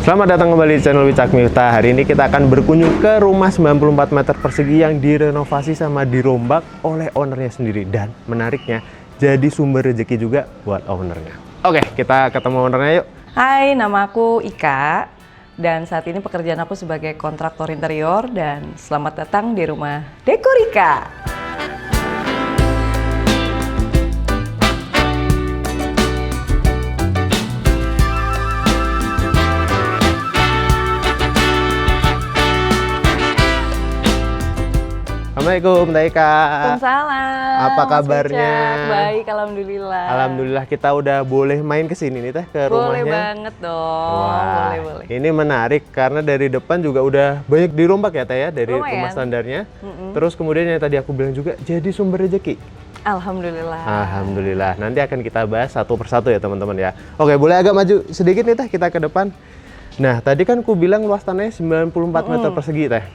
Selamat datang kembali di channel Wicak Miftah. Hari ini kita akan berkunjung ke rumah 94 meter persegi yang direnovasi sama dirombak oleh ownernya sendiri. Dan menariknya, jadi sumber rezeki juga buat ownernya. Oke, kita ketemu ownernya yuk. Hai, nama aku Ika. Dan saat ini pekerjaan aku sebagai kontraktor interior. Dan selamat datang di rumah Dekor Ika. Assalamualaikum, Teh Ika. Waalaikumsalam. Apa kabarnya? Wicak. Baik, alhamdulillah. Alhamdulillah kita udah boleh main ke sini nih Teh, ke rumahnya. Boleh banget dong. Wah, Boleh. ini menarik karena dari depan juga udah banyak dirombak ya Teh ya, dari Lumayan. rumah standarnya. Terus kemudian yang tadi aku bilang juga jadi sumber rezeki. Alhamdulillah. Alhamdulillah. Nanti akan kita bahas satu persatu ya teman-teman ya. Oke, boleh agak maju sedikit nih Teh, kita ke depan. Nah, tadi kan ku bilang luas tanahnya 94 meter persegi Teh.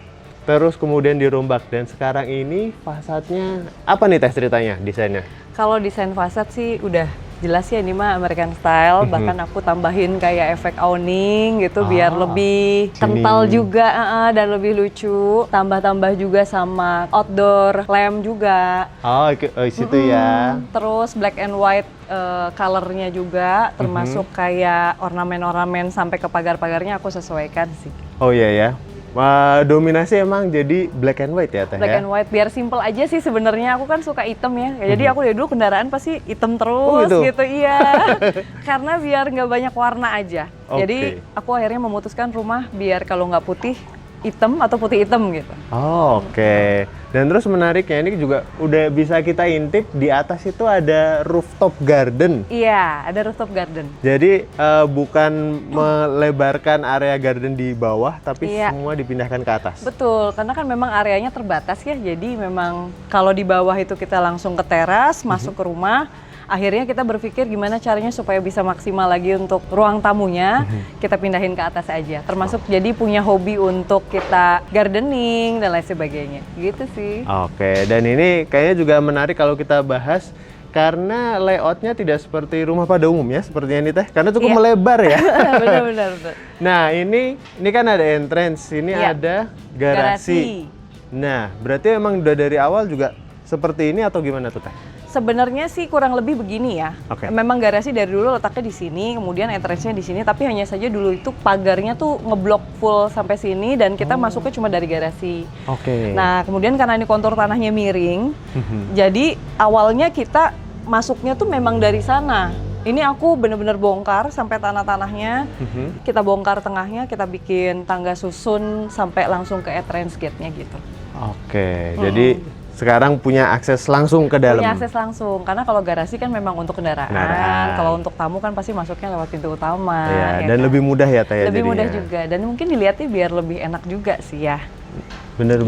Terus kemudian dirombak dan sekarang ini fasadnya apa nih Teh ceritanya, desainnya? Kalau desain fasad sih udah jelas ya, ini mah American style. Bahkan aku tambahin kayak efek awning gitu biar lebih kental juga dan lebih lucu. Tambah-tambah juga sama outdoor lamp juga. Oh, situ ya. Terus black and white colornya juga, termasuk kayak ornamen-ornamen sampai ke pagar-pagarnya aku sesuaikan sih. Oh iya ya. Dominasi emang jadi black and white ya Teh Black ya? and white biar simple aja sih sebenarnya. Aku kan suka hitam ya. Jadi aku dari dulu kendaraan pasti hitam terus gitu. Iya. Karena biar nggak banyak warna aja. Jadi aku akhirnya memutuskan rumah biar kalau nggak putih hitam atau putih hitam gitu. Oh, oke. Dan terus menariknya ini juga udah bisa kita intip di atas itu ada rooftop garden. Iya, ada rooftop garden. Jadi bukan melebarkan area garden di bawah, tapi semua dipindahkan ke atas. Betul, karena kan memang areanya terbatas ya. Jadi memang kalau di bawah itu kita langsung ke teras, masuk ke rumah. Akhirnya kita berpikir gimana caranya supaya bisa maksimal lagi untuk ruang tamunya, kita pindahin ke atas aja. Termasuk jadi punya hobi untuk kita gardening dan lain sebagainya. Gitu sih. Oke, dan ini kayaknya juga menarik kalau kita bahas karena layoutnya tidak seperti rumah pada umumnya, seperti ini Teh, karena cukup melebar ya. Benar. Nah, ini kan ada entrance, ini ada garasi. Nah, berarti emang udah dari awal juga seperti ini atau gimana tuh Teh? Sebenarnya sih kurang lebih begini ya. Memang garasi dari dulu letaknya di sini, kemudian entrance-nya di sini, tapi hanya saja dulu itu pagarnya tuh ngeblok full sampai sini dan kita masuknya cuma dari garasi. Nah, kemudian karena ini kontur tanahnya miring, jadi awalnya kita masuknya tuh memang dari sana. Ini aku bener-bener bongkar sampai tanah-tanahnya, kita bongkar tengahnya, kita bikin tangga susun sampai langsung ke entrance gate-nya gitu. Jadi sekarang punya akses langsung ke dalam. Punya akses langsung, karena kalau garasi kan memang untuk kendaraan. Kalau untuk tamu kan pasti masuknya lewat pintu utama. Iya, dan lebih mudah ya Teh ya. Lebih mudah juga, dan mungkin dilihatnya biar lebih enak juga sih ya. Bener.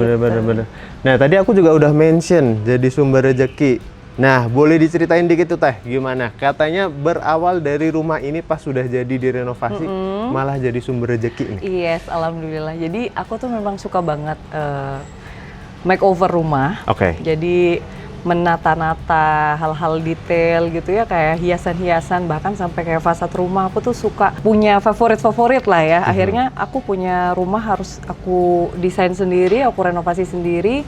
Nah, tadi aku juga udah mention jadi sumber rezeki. Nah, boleh diceritain dikit tuh Teh, gimana? Katanya berawal dari rumah ini pas sudah jadi direnovasi, malah jadi sumber rezeki nih. Yes, alhamdulillah. Jadi aku tuh memang suka banget makeover rumah. Jadi menata-nata hal-hal detail gitu ya, kayak hiasan-hiasan, bahkan sampai kayak fasad rumah. Aku tuh suka punya favorit lah ya. Akhirnya aku punya rumah harus aku desain sendiri, aku renovasi sendiri.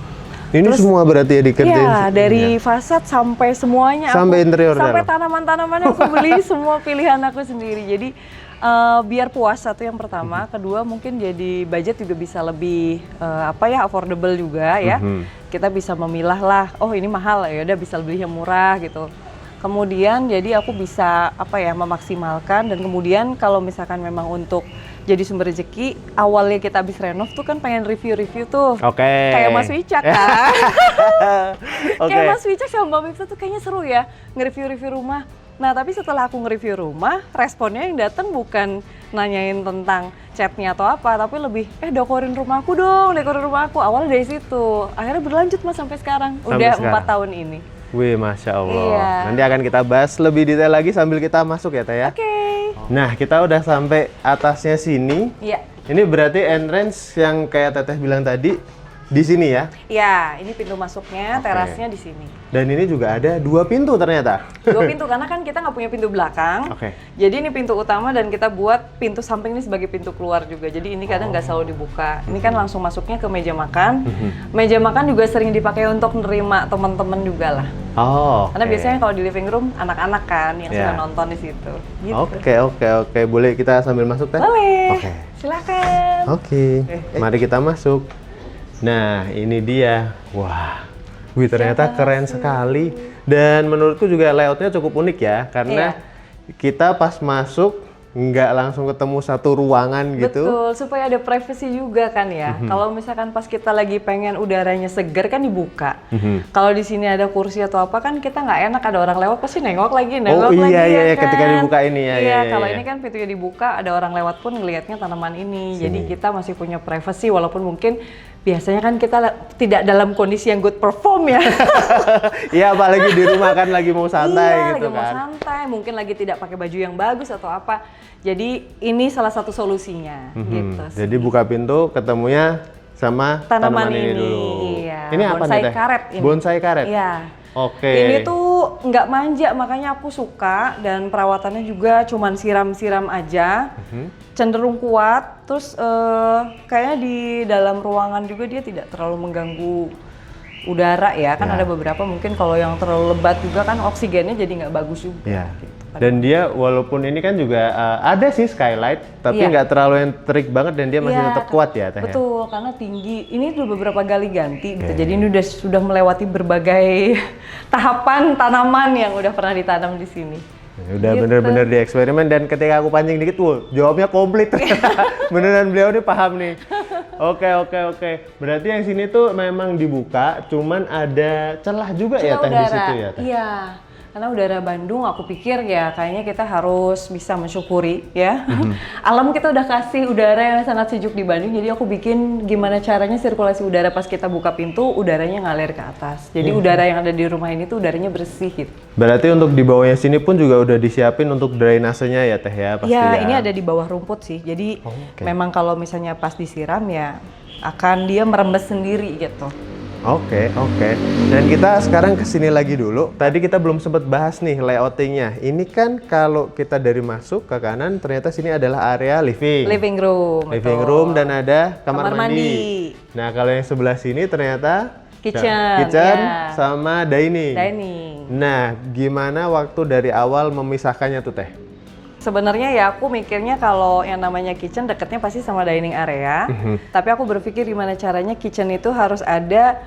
Ini terus, semua berarti ya dikerjain? Iya, dari fasad sampai semuanya. Sampai interior sampai tanaman-tanamannya aku beli semua pilihan aku sendiri. Jadi biar puas, satu yang pertama. Kedua mungkin jadi budget juga bisa lebih affordable juga ya. Kita bisa memilah lah, oh ini mahal ya udah bisa beli yang murah gitu. Kemudian jadi aku bisa memaksimalkan, dan kemudian kalau misalkan memang untuk jadi sumber rezeki, awalnya kita habis renov tuh kan pengen review-review tuh. Kayak Mas Wicak kan. Kayak Mas Wicak sama Mbak Miftah tuh kayaknya seru ya nge-review-review rumah. Nah, tapi setelah aku nge-review rumah, responnya yang datang bukan nanyain tentang catnya atau apa, tapi lebih, dekorin rumahku dong, dekorin rumahku. Awalnya dari situ, akhirnya berlanjut Mas sampai sekarang. Udah 4 tahun ini. Wih, Masya Allah. Nanti akan kita bahas lebih detail lagi sambil kita masuk ya Teh ya. Nah, kita udah sampai atasnya sini. Ini berarti entrance yang kayak Teteh bilang tadi, di sini ya. Ya, ini pintu masuknya, Oke. terasnya di sini. Dan ini juga ada 2 pintu ternyata. 2 pintu karena kan kita nggak punya pintu belakang. Oke. Jadi ini pintu utama dan kita buat pintu samping ini sebagai pintu keluar juga. Jadi ini kadang nggak selalu dibuka. Ini kan langsung masuknya ke meja makan. Meja makan juga sering dipakai untuk nerima teman-teman juga lah. Oh. Karena oke. biasanya kalau di living room anak-anak kan yang Ya. suka nonton di situ. Gitu. Oke. Boleh kita sambil masuk teh? Boleh. Oke. Silakan. Oke. Mari kita masuk. Nah, ini dia. Wah. Wih, ternyata keren sekali. Dan menurutku juga layoutnya cukup unik ya, karena kita pas masuk nggak langsung ketemu satu ruangan gitu. Betul, supaya ada privacy juga kan ya. Kalau misalkan pas kita lagi pengen udaranya segar kan dibuka. Kalau di sini ada kursi atau apa kan kita nggak enak, ada orang lewat pasti nengok lagi iya, ya kan. ketika dibuka ini ya. Iya, iya, kalau iya. ini kan pintunya dibuka, ada orang lewat pun ngelihatnya tanaman ini. Jadi kita masih punya privacy walaupun mungkin biasanya kan kita tidak dalam kondisi yang good perform ya. Iya, apalagi di rumah kan lagi mau santai iya, gitu lagi mau kan. santai, mungkin lagi tidak pakai baju yang bagus atau apa. Jadi ini salah satu solusinya gitu. Jadi buka pintu ketemunya sama Tanaman ini ini, dulu. iya. Ini apa Bonsai nih teh? karet ini. Bonsai karet. Iya. Oke. Ini tuh nggak manja, makanya aku suka dan perawatannya juga cuman siram-siram aja. Cenderung kuat, terus kayaknya di dalam ruangan juga dia tidak terlalu mengganggu udara ya. Kan Ya. ada beberapa mungkin kalau yang terlalu lebat juga kan oksigennya jadi nggak bagus juga. Ya. Gitu. Dan dia walaupun ini kan juga ada sih skylight, tapi Iya. nggak terlalu yang terik banget dan dia masih Iya, tetap kuat ya teh. Betul, karena tinggi. Ini udah beberapa kali ganti gitu. Jadi ini sudah melewati berbagai tahapan tanaman yang udah pernah ditanam di sini. Udah Gitu. bener-bener di eksperimen dan ketika aku pancing dikit, jawabnya komplit. Beneran beliau nih paham nih. Oke. Berarti yang sini tuh memang dibuka, cuman ada celah juga ya Celah teh di udara. situ ya teh. Iya. Karena udara Bandung aku pikir ya kayaknya kita harus bisa mensyukuri ya. Alam kita udah kasih udara yang sangat sejuk di Bandung, jadi aku bikin gimana caranya sirkulasi udara pas kita buka pintu udaranya ngalir ke atas. Jadi udara yang ada di rumah ini tuh udaranya bersih gitu. Berarti untuk di bawahnya sini pun juga udah disiapin untuk drainasenya ya teh ya pasti ya. Ya, ini ada di bawah rumput sih. Jadi oke. memang kalau misalnya pas disiram ya akan dia merembes sendiri gitu. Oke. Dan kita sekarang kesini lagi dulu. Tadi kita belum sempat bahas nih layoutingnya. Ini kan kalau kita dari masuk ke kanan, ternyata sini adalah area living. Living room. Living betul. room dan ada kamar, Kamar mandi. mandi. Nah kalau yang sebelah sini ternyata Kitchen, ya. sama dining. Dining. Nah gimana waktu dari awal memisahkannya tuh teh? Sebenarnya ya aku mikirnya kalau yang namanya kitchen deketnya pasti sama dining area. Tapi aku berpikir gimana caranya kitchen itu harus ada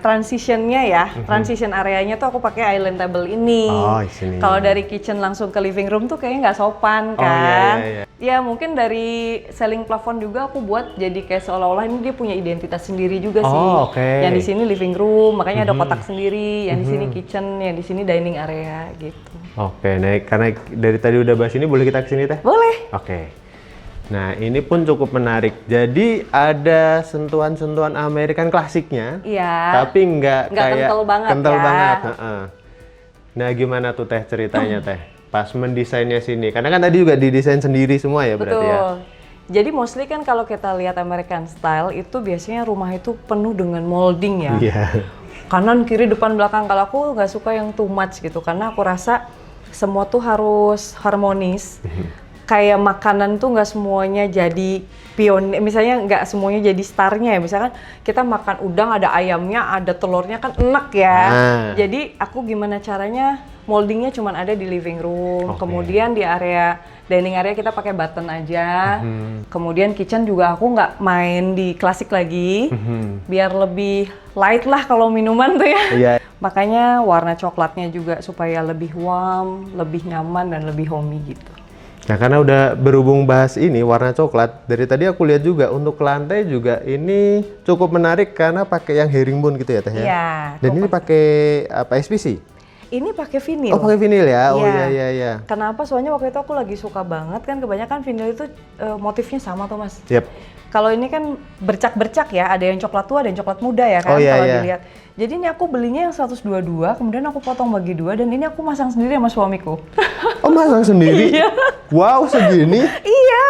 transitionnya ya. Transition areanya tuh aku pakai island table ini. Oh, di sini. Kalau dari kitchen langsung ke living room tuh kayaknya nggak sopan Oh, kan. iya. Ya mungkin dari ceiling plafond juga aku buat jadi kayak seolah-olah ini dia punya identitas sendiri juga sih. Oh, oke. Yang di sini living room, makanya ada kotak sendiri. Yang di sini kitchen, yang di sini dining area gitu. Oke, nah karena dari tadi udah bahas ini, boleh kita kesini teh? Boleh. Oke. Nah ini pun cukup menarik. Jadi ada sentuhan-sentuhan American klasiknya, Iya. tapi nggak kayak kental banget kental ya. banget. Heeh. Nah gimana tuh teh ceritanya teh? Pas mendesainnya sini, karena kan tadi juga didesain sendiri semua ya berarti ya. Betul. Jadi mostly kan kalau kita lihat American style itu biasanya rumah itu penuh dengan molding ya. Iya. Kanan, kiri, depan, belakang. Kalau aku nggak suka yang too much gitu, karena aku rasa semua tuh harus harmonis. Kayak makanan tuh nggak semuanya jadi pionir, misalnya nggak semuanya jadi starnya ya. Misalkan kita makan udang ada ayamnya, ada telurnya kan enak ya. Jadi aku gimana caranya moldingnya cuman ada di living room, kemudian di area dining area kita pakai button aja. Kemudian kitchen juga aku nggak main di klasik lagi, biar lebih light lah kalau minuman tuh ya. Iya. Makanya warna coklatnya juga supaya lebih warm, lebih nyaman dan lebih homey gitu. Nah karena udah berhubung bahas ini warna coklat, dari tadi aku lihat juga untuk lantai juga ini cukup menarik karena pakai yang herringbone gitu ya teh ya. Iya. Dan ini pakai apa SPC? Ini pakai vinil. Oh pakai vinil ya? Oh Iya. iya. Kenapa? Soalnya waktu itu aku lagi suka banget kan, kebanyakan vinil itu motifnya sama tuh mas. Yep. Kalau ini kan bercak-bercak ya, ada yang coklat tua, ada yang coklat muda ya kan, Oh, iya, kalau iya. dilihat. Jadi ini aku belinya yang 122, kemudian aku potong bagi 2 dan ini aku masang sendiri sama suamiku. Oh masang sendiri? Iya. Wow segini? Iya.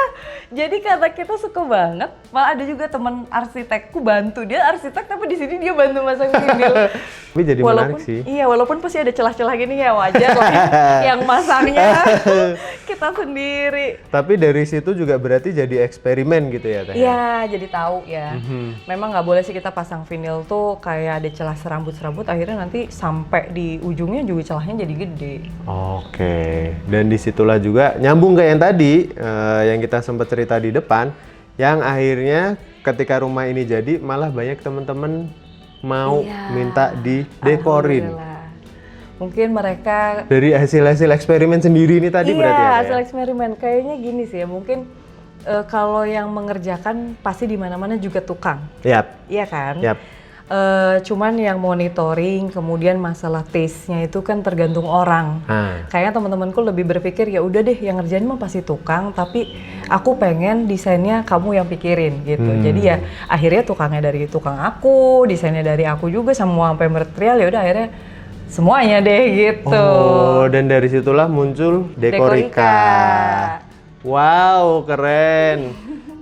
Jadi karena kita suka banget, malah ada juga teman arsitekku bantu, dia arsitek tapi di sini dia bantu masang vinil. Tapi jadi menarik sih. Iya, walaupun pasti ada celah-celah gini ya wajar lah yang masangnya kita sendiri. Tapi dari situ juga berarti jadi eksperimen gitu ya Teh? Iya, jadi tahu ya. Memang nggak boleh sih kita pasang vinil tuh kayak ada celah serabut-serabut, akhirnya nanti sampai di ujungnya juga celahnya jadi gede. Oke, dan disitulah juga nyambung ke yang tadi, yang kita sempat cerita di depan, yang akhirnya ketika rumah ini jadi malah banyak teman-teman mau minta didekorin. Alhamdulillah. Mungkin mereka Dari hasil-hasil eksperimen sendiri ini tadi berarti ya? iya, hasil eksperimen. Kayaknya gini sih ya, mungkin kalau yang mengerjakan pasti di mana-mana juga tukang. Yap. Iya kan? Yap. Cuman yang monitoring, kemudian masalah taste-nya itu kan tergantung orang. Kayaknya teman-temanku lebih berpikir ya udah deh yang ngerjain mah pasti tukang, tapi aku pengen desainnya kamu yang pikirin gitu. Jadi ya akhirnya tukangnya dari tukang aku, desainnya dari aku juga, semua sampai material ya udah akhirnya semuanya deh gitu. Oh, dan dari situlah muncul Dekorika. Wow, keren.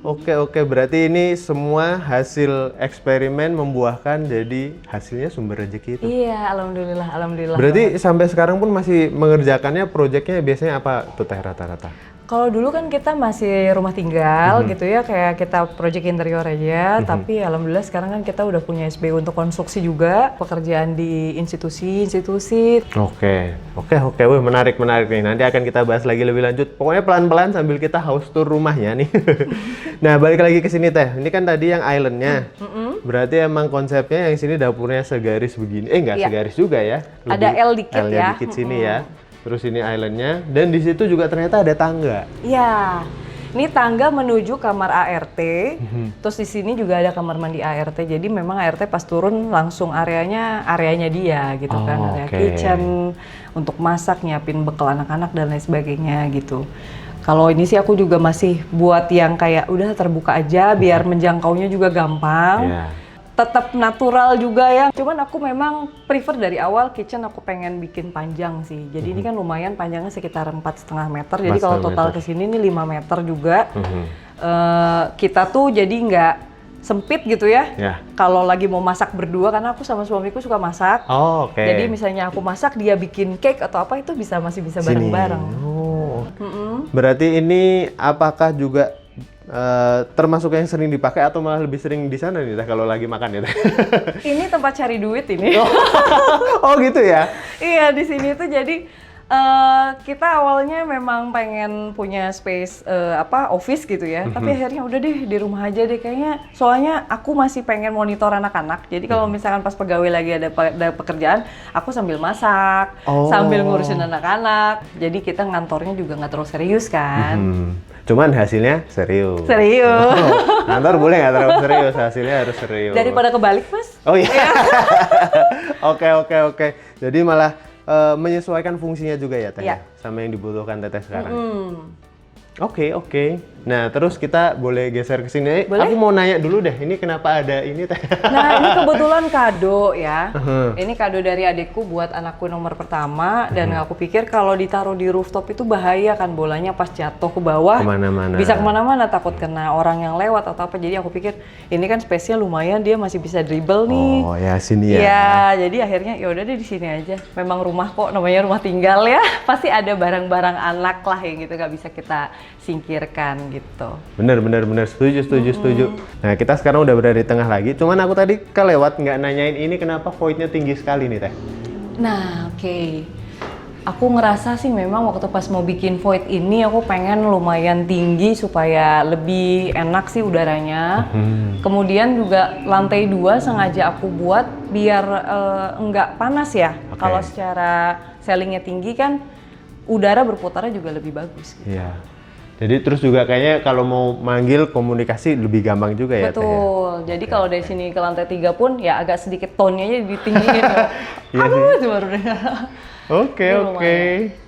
Oke, berarti ini semua hasil eksperimen membuahkan jadi hasilnya sumber rezeki itu. Iya, alhamdulillah. Berarti sampai sekarang pun masih mengerjakannya, proyeknya biasanya apa tuh Teh rata-rata? Kalau dulu kan kita masih rumah tinggal gitu ya, kayak kita project interior aja, tapi alhamdulillah sekarang kan kita udah punya SBU untuk konstruksi juga, pekerjaan di institusi. Oke, wih menarik nih. Nanti akan kita bahas lagi lebih lanjut. Pokoknya pelan-pelan sambil kita house tour rumahnya nih. Nah, balik lagi ke sini Teh. Ini kan tadi yang islandnya. Berarti emang konsepnya yang sini dapurnya segaris begini. Enggak segaris juga ya. Ada L dikit ya. Dikit sini ya. Terus ini islandnya, dan di situ juga ternyata ada tangga. Iya, ini tangga menuju kamar ART. Terus di sini juga ada kamar mandi ART. Jadi memang ART pas turun langsung areanya dia gitu kan, area kitchen untuk masak, nyiapin bekal anak-anak dan lain sebagainya gitu. Kalau ini sih aku juga masih buat yang kayak udah terbuka aja biar menjangkaunya juga gampang. Tetap natural juga ya. Cuman aku memang prefer dari awal kitchen aku pengen bikin panjang sih. Jadi ini kan lumayan panjangnya sekitar 4,5 meter. Jadi kalau total kesini ini 5 meter juga. Kita tuh jadi nggak sempit gitu ya. Kalau lagi mau masak berdua, karena aku sama suamiku suka masak. Jadi misalnya aku masak, dia bikin cake atau apa itu masih bisa bareng-bareng. Berarti ini apakah juga termasuk yang sering dipakai atau malah lebih sering di sana nih kalau lagi makan ya? Ini tempat cari duit ini. Oh gitu ya? Iya, di sini tuh jadi kita awalnya memang pengen punya space office gitu ya. Tapi akhirnya udah deh di rumah aja deh kayaknya. Soalnya aku masih pengen monitor anak-anak. Jadi kalau misalkan pas pegawai lagi ada pekerjaan, aku sambil masak, sambil ngurusin anak-anak. Jadi kita ngantornya juga nggak terlalu serius kan. Cuman hasilnya serius. Kantor boleh nggak terlalu serius, hasilnya harus serius. Daripada kebalik, Mas. Oh iya. Oke. Jadi malah menyesuaikan fungsinya juga ya Teh, sama yang dibutuhkan Teteh sekarang. Oke. Nah, terus kita boleh geser ke sini. Aku mau nanya dulu deh, ini kenapa ada ini Teh? Nah, ini kebetulan kado ya. Ini kado dari adikku buat anakku nomor pertama, dan aku pikir kalau ditaruh di rooftop itu bahaya kan, bolanya pas jatuh ke bawah. Bisa kemana-mana, takut kena orang yang lewat atau apa. Jadi aku pikir ini kan space-nya lumayan, dia masih bisa dribble nih. Oh ya, sini ya. Iya, jadi akhirnya ya udah deh di sini aja. Memang rumah kok, namanya rumah tinggal ya. Pasti ada barang-barang anak lah yang gitu, nggak bisa kita singkirkan gitu. Bener, setuju. Nah, kita sekarang udah berada di tengah lagi. Cuman aku tadi kelewat nggak nanyain ini kenapa void-nya tinggi sekali nih Teh. Nah, oke. Aku ngerasa sih memang waktu pas mau bikin void ini aku pengen lumayan tinggi supaya lebih enak sih udaranya. Kemudian juga lantai 2 sengaja aku buat biar nggak panas ya. Kalau secara ceilingnya tinggi kan udara berputarnya juga lebih bagus. Iya. Jadi terus juga kayaknya kalau mau manggil komunikasi lebih gampang juga ya Teh. Betul. Jadi kalau dari sini ke lantai 3 pun ya agak sedikit tone-nya aja ditinggiin. Aduh, itu baru dengar. Oke.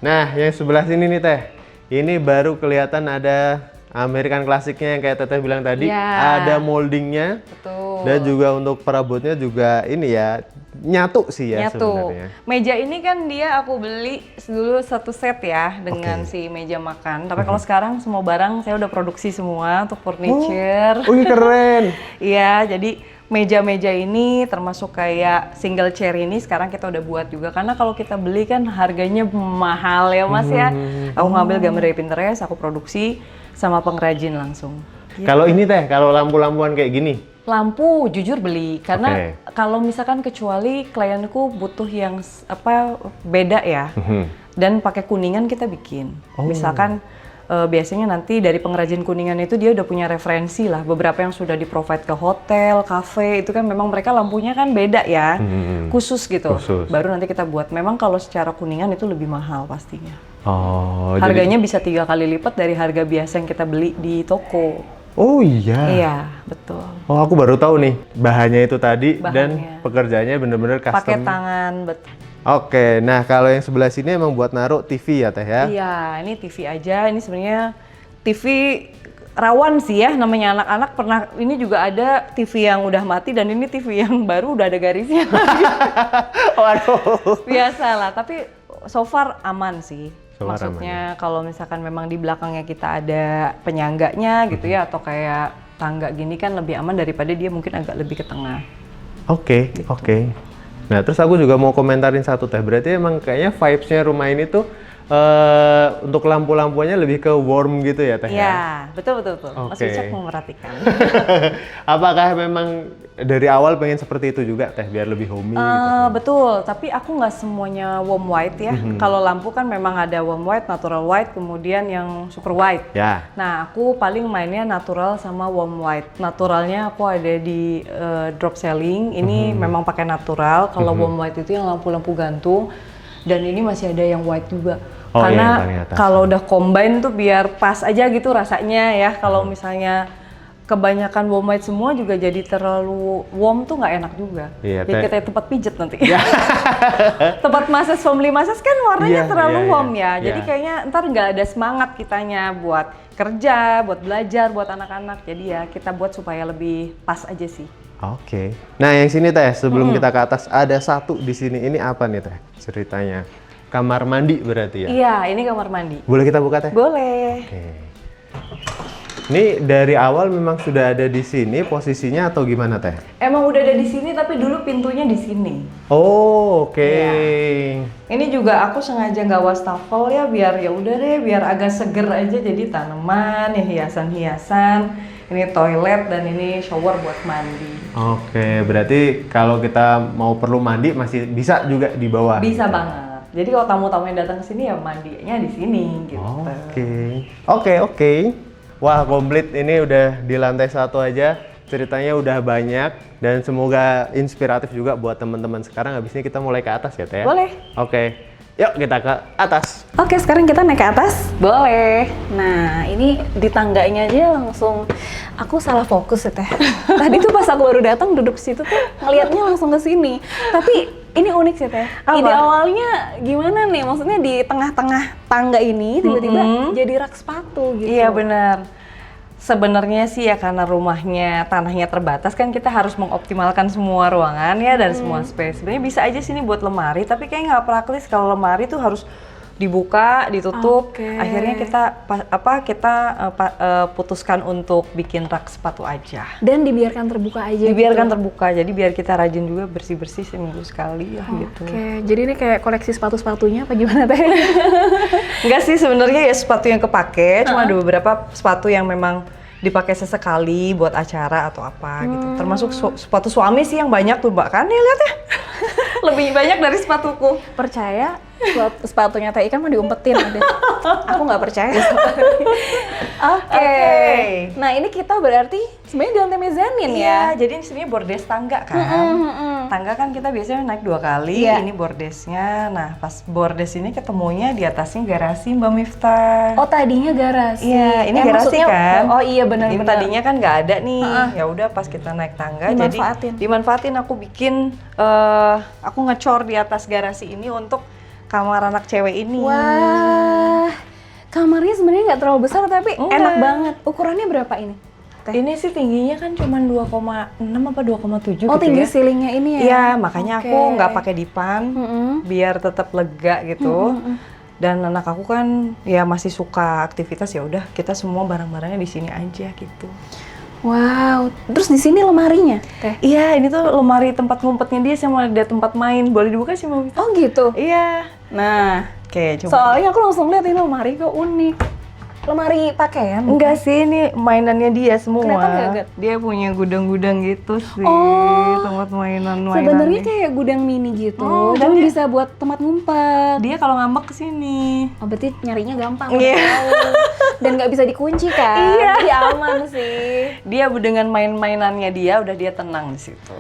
Nah, yang sebelah sini nih Teh. Ini baru kelihatan ada American klasiknya yang kayak Teteh bilang tadi. Ada moldingnya. Betul. Dan juga untuk perabotnya juga ini ya, nyatu sih ya Nyatu. sebenarnya. Meja ini kan dia aku beli dulu satu set ya dengan si meja makan. Tapi kalau sekarang semua barang saya udah produksi semua untuk furniture. Wih keren. Iya, jadi meja-meja ini termasuk kayak single chair ini sekarang kita udah buat juga. Karena kalau kita beli kan harganya mahal ya Mas ya. Aku ngambil gambar dari Pinterest, aku produksi sama pengrajin langsung. Kalau ini teh, kalau lampu-lampuan kayak gini. Lampu jujur beli karena Oke. kalau misalkan kecuali klienku butuh yang beda ya dan pakai kuningan kita bikin. Misalkan biasanya nanti dari pengrajin kuningan itu dia udah punya referensi lah beberapa yang sudah di provide ke hotel, cafe itu kan memang mereka lampunya kan beda ya khusus gitu. Khusus. Baru nanti kita buat. Memang kalau secara kuningan itu lebih mahal pastinya. Oh, Harganya bisa 3 kali lipat dari harga biasa yang kita beli di toko. Oh iya. Iya betul. Oh aku baru tahu nih bahannya itu tadi dan Bahannya. pekerjaannya bener-bener custom. Pakai tangan betul. Oke, nah kalau yang sebelah sini emang buat naruh TV ya teh ya? Iya, ini TV aja. Ini sebenarnya TV rawan sih ya, namanya anak-anak pernah. Ini juga ada TV yang udah mati dan ini TV yang baru udah ada garisnya. Waduh. Biasalah, tapi so far aman sih. So far Maksudnya kalau misalkan memang di belakangnya kita ada penyangganya gitu ya, atau kayak tangga gini kan lebih aman daripada dia mungkin agak lebih ke tengah. Oke, oke. Nah terus aku juga mau komentarin satu teh. Berarti emang kayaknya vibes-nya rumah ini tuh untuk lampu-lampuannya lebih ke warm gitu ya teh? Iya, betul. Mas Oke. Wicak memperhatikan. Apakah memang dari awal pengen seperti itu juga teh biar lebih homey gitu? Betul, tapi aku nggak semuanya warm white ya. Kalau lampu kan memang ada warm white, natural white, kemudian yang super white. Ya. Nah, aku paling mainnya natural sama warm white. Naturalnya aku ada di drop selling. Ini memang pakai natural. Kalau warm white itu yang lampu-lampu gantung. Dan ini masih ada yang white juga. Oh, iya, yang paling Karena atas. kalau udah combine tuh biar pas aja gitu rasanya ya. Kalau misalnya kebanyakan warm white semua juga jadi terlalu warm tuh nggak enak juga. Iya, Jadi Teh. kita tempat pijet nanti. Tempat massage, family massage kan warnanya Iya, terlalu iya, warm iya. ya. Jadi Iya. kayaknya ntar nggak ada semangat kitanya buat kerja, buat belajar, buat anak-anak. Jadi ya kita buat supaya lebih pas aja sih. Oke. Nah yang sini teh sebelum kita ke atas ada satu di sini. Ini apa nih teh ceritanya? Kamar mandi berarti ya? Iya, ini kamar mandi. Boleh kita buka teh? Boleh. Oke. Ini dari awal memang sudah ada di sini posisinya atau gimana teh? Emang udah ada di sini tapi dulu pintunya di sini. Oh oke. Iya. Ini juga aku sengaja nggak wastafel ya biar ya udah deh biar agak seger aja jadi tanaman ya hiasan-hiasan. Ini toilet dan ini shower buat mandi. Oke, berarti kalau kita mau perlu mandi masih bisa juga di bawah. Bisa gitu. banget. Jadi kalau tamu-tamu yang datang ke sini ya mandinya di sini gitu. Oke. Wah komplit ini udah di lantai 1 aja. Ceritanya udah banyak dan semoga inspiratif juga buat teman-teman sekarang. Habis ini kita mulai ke atas ya Teh? Boleh. Oke, yuk kita ke atas. Oke, sekarang kita naik ke atas. Boleh. Nah, ini di tangganya aja langsung aku salah fokus ya Teh. Tadi tuh pas aku baru datang duduk situ tuh ngelihatnya langsung ke sini. Tapi ini unik sih Teh. Apa? Ide awalnya gimana nih? Maksudnya di tengah-tengah tangga ini tiba-tiba jadi rak sepatu gitu. Iya benar. Sebenarnya sih ya karena rumahnya tanahnya terbatas kan kita harus mengoptimalkan semua ruangan ya dan semua space. Sebenarnya bisa aja sini buat lemari tapi kayak nggak praktis kalau lemari tuh harus dibuka, ditutup. Oke. Akhirnya kita putuskan untuk bikin rak sepatu aja. Dan dibiarkan terbuka aja. Dibiarkan gitu. terbuka. Jadi biar kita rajin juga bersih-bersih seminggu sekali ya gitu. Oke, jadi ini kayak koleksi sepatu-sepatunya apa gimana Teh? Enggak sih sebenarnya ya sepatu yang kepake, cuma ada beberapa sepatu yang memang dipakai sesekali buat acara atau apa gitu. Termasuk sepatu suami sih yang banyak tuh Mbak kan ya lihat ya. Lebih banyak dari sepatuku. Percaya sepatunya Teh Ikan mau diumpetin ada. Aku nggak percaya. Oke. Nah ini kita berarti sebenarnya di lantai mezanin ya. Iya, jadi ini sebenarnya bordes tangga kan. Tangga kan kita biasanya naik 2 kali, Iya. ini bordesnya. Nah, pas bordes ini ketemunya di atasnya garasi Mbak Miftah. Oh tadinya garasi. Iya, ini garasi maksudnya- kan. Oh iya benar. Ini tadinya kan nggak ada nih. Ya udah pas kita naik tangga Dimanfaatin. jadi dimanfaatin aku bikin aku ngecor di atas garasi ini untuk kamar anak cewek ini. Wah, kamarnya sebenarnya nggak terlalu besar tapi Enggak. enak banget. Ukurannya berapa ini? Teh? Ini sih tingginya kan cuma 2,6 apa 2,7 Oh, gitu tinggi ya. ceilingnya ini ya? Iya, makanya Oke. aku nggak pakai dipan Mm-mm. biar tetap lega gitu. Dan anak aku kan ya masih suka aktivitas, ya udah kita semua barang-barangnya di sini aja gitu. Wow, terus di sini lemarinya, Teh? Iya, ini tuh lemari tempat ngumpetnya dia sama ada tempat main. Boleh dibuka sih mau? Oh gitu? Iya. Nah, Oke, coba. soalnya aku langsung lihat ini lemari kok unik. Lemari pakaian? Enggak sih, ini mainannya dia semua. Kelihatan nggak, Gat? Dia punya gudang-gudang gitu sih, Oh, tempat mainan. sebenarnya kayak gudang mini gitu, dan dan dia- bisa buat tempat ngumpet. dia kalau ngambek kesini. Oh, berarti nyarinya gampang. Iya. tahu. Dan nggak bisa dikunci kan? Iya. Jadi aman sih. Dia dengan main-mainannya dia udah dia tenang di situ.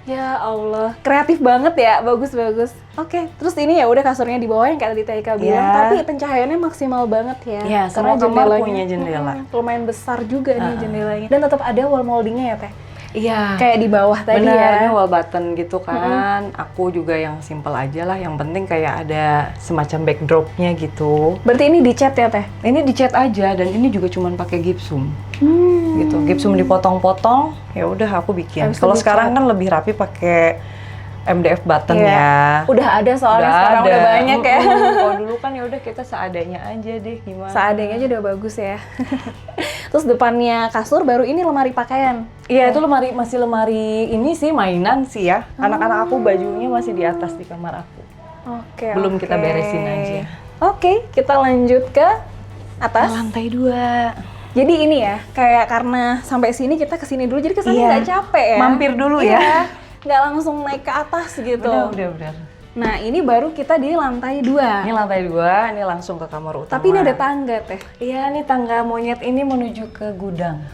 Ya Allah, kreatif banget ya, bagus-bagus. Oke, terus ini ya udah kasurnya di bawah yang kayak tadi Eka bilang, Iya. tapi pencahayaannya maksimal banget ya. Iya, semua kamar punya jendela. Lumayan besar juga nih jendelanya. Dan tetap ada wall moldingnya ya Teh? Iya. Kayak di bawah tadi Benar, ya. ini wall button gitu kan. Aku juga yang simple aja lah, yang penting kayak ada semacam backdropnya gitu. Berarti ini dicat ya Teh? Ini dicat aja dan ini juga cuman pakai gypsum. Hmm. Gitu. Gypsum dipotong-potong, ya udah aku bikin. Habis itu Kalau dicat. sekarang kan lebih rapi pakai MDF button Iya. ya. Udah ada soalnya sekarang ada. udah banyak ya. Kalau dulu kan ya udah kita seadanya aja deh gimana. Seadanya aja udah bagus ya. Terus depannya kasur baru ini lemari pakaian. Iya, itu masih lemari ini sih mainan sih ya. Anak-anak aku bajunya masih di atas di kamar aku. Oke. Belum oke. kita beresin aja. Oke, kita lanjut ke atas. Lantai 2. Jadi ini ya, kayak karena sampai sini kita kesini dulu, jadi kesannya Iya. nggak capek ya. Mampir dulu ya. Iya, nggak langsung naik ke atas gitu. Benar. Nah, ini baru kita di lantai 2. Ini lantai 2, ini langsung ke kamar utama. Tapi ini ada tangga Teh. Iya, ini tangga monyet ini menuju ke gudang.